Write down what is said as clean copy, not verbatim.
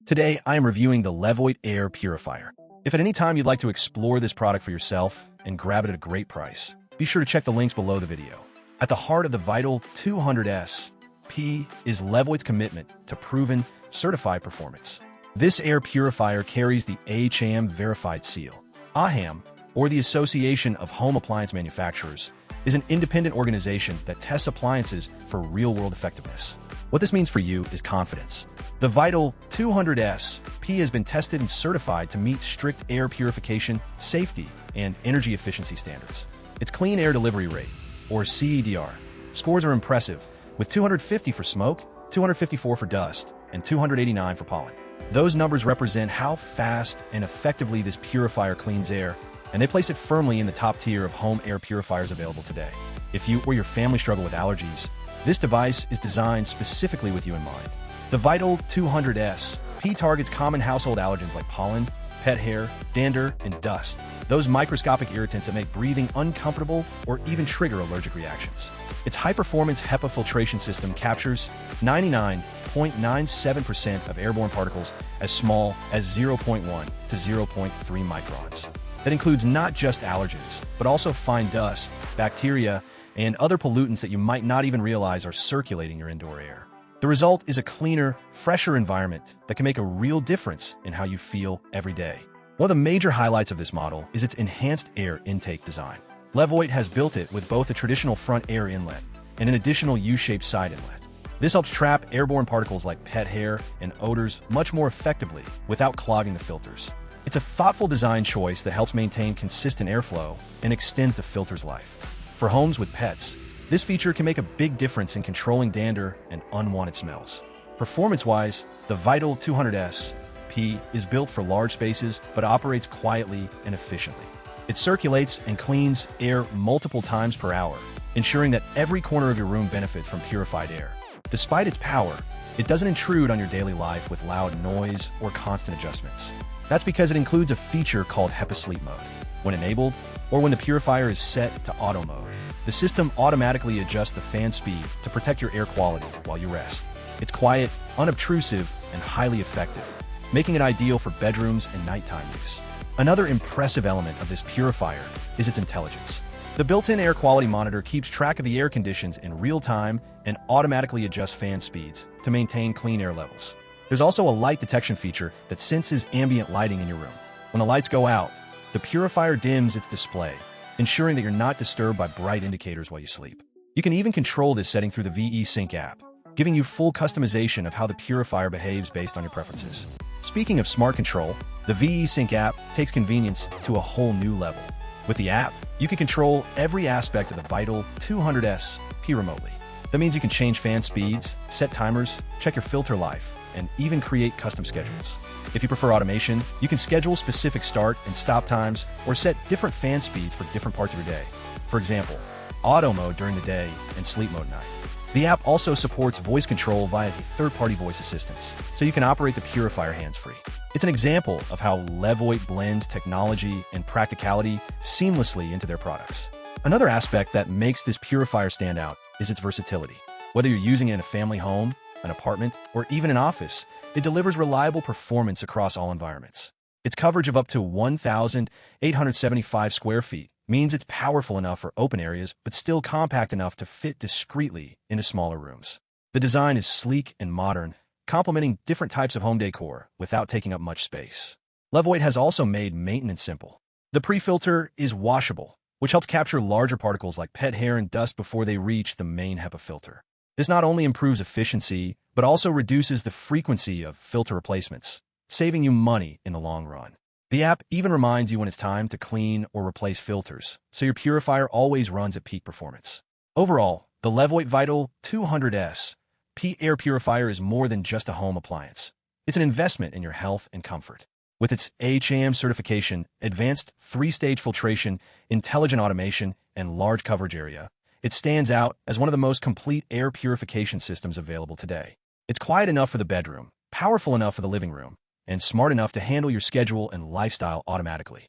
Today, I am reviewing the LEVOIT Air Purifier. If at any time you'd like to explore this product for yourself and grab it at a great price, be sure to check the links below the video. At the heart of the Vital 200S-P is LEVOIT's commitment to proven, certified performance. This air purifier carries the AHAM VERIFIDE seal. AHAM, or the Association of Home Appliance Manufacturers, is an independent organization that tests appliances for real-world effectiveness. What this means for you is confidence. The Vital 200S-P has been tested and certified to meet strict air purification, safety, and energy efficiency standards. Its clean air delivery rate, or CEDR, scores are impressive, with 250 for smoke, 254 for dust, and 289 for pollen. Those numbers represent how fast and effectively this purifier cleans air, and they place it firmly in the top tier of home air purifiers available today. If you or your family struggle with allergies, this device is designed specifically with you in mind. The Vital 200S-P targets common household allergens like pollen, pet hair, dander, and dust, those microscopic irritants that make breathing uncomfortable or even trigger allergic reactions. Its high-performance HEPA filtration system captures 99.97% of airborne particles as small as 0.1 to 0.3 microns. That includes not just allergens, but also fine dust, bacteria, and other pollutants that you might not even realize are circulating your indoor air. The result is a cleaner, fresher environment that can make a real difference in how you feel every day. One of the major highlights of this model is its enhanced air intake design. LEVOIT has built it with both a traditional front air inlet and an additional U-shaped side inlet. This helps trap airborne particles like pet hair and odors much more effectively without clogging the filters. It's a thoughtful design choice that helps maintain consistent airflow and extends the filter's life. For homes with pets, this feature can make a big difference in controlling dander and unwanted smells. Performance-wise, the Vital 200S-P is built for large spaces but operates quietly and efficiently. It circulates and cleans air multiple times per hour, ensuring that every corner of your room benefits from purified air. Despite its power, it doesn't intrude on your daily life with loud noise or constant adjustments. That's because it includes a feature called HEPA Sleep Mode. When enabled, or when the purifier is set to auto mode, the system automatically adjusts the fan speed to protect your air quality while you rest. It's quiet, unobtrusive, and highly effective, making it ideal for bedrooms and nighttime use. Another impressive element of this purifier is its intelligence. The built-in air quality monitor keeps track of the air conditions in real time and automatically adjusts fan speeds to maintain clean air levels. There's also a light detection feature that senses ambient lighting in your room. When the lights go out, the purifier dims its display, ensuring that you're not disturbed by bright indicators while you sleep. You can even control this setting through the VeSync app, giving you full customization of how the purifier behaves based on your preferences. Speaking of smart control, the VeSync app takes convenience to a whole new level. With the app, you can control every aspect of the Vital 200S-P remotely. That means you can change fan speeds, set timers, check your filter life, and even create custom schedules. If you prefer automation, you can schedule specific start and stop times or set different fan speeds for different parts of your day. For example, auto mode during the day and sleep mode at night. The app also supports voice control via third-party voice assistants, so you can operate the purifier hands-free. It's an example of how LEVOIT blends technology and practicality seamlessly into their products. Another aspect that makes this purifier stand out is its versatility. Whether you're using it in a family home, an apartment, or even an office, it delivers reliable performance across all environments. Its coverage of up to 1,875 square feet means it's powerful enough for open areas, but still compact enough to fit discreetly into smaller rooms. The design is sleek and modern, complementing different types of home decor without taking up much space. LEVOIT has also made maintenance simple. The pre-filter is washable, which helps capture larger particles like pet hair and dust before they reach the main HEPA filter. This not only improves efficiency, but also reduces the frequency of filter replacements, saving you money in the long run. The app even reminds you when it's time to clean or replace filters, so your purifier always runs at peak performance. Overall, the LEVOIT Vital 200S-P air purifier is more than just a home appliance. It's an investment in your health and comfort. With its AHAM certification, advanced 3-stage filtration, intelligent automation, and large coverage area, it stands out as one of the most complete air purification systems available today. It's quiet enough for the bedroom, powerful enough for the living room, and smart enough to handle your schedule and lifestyle automatically.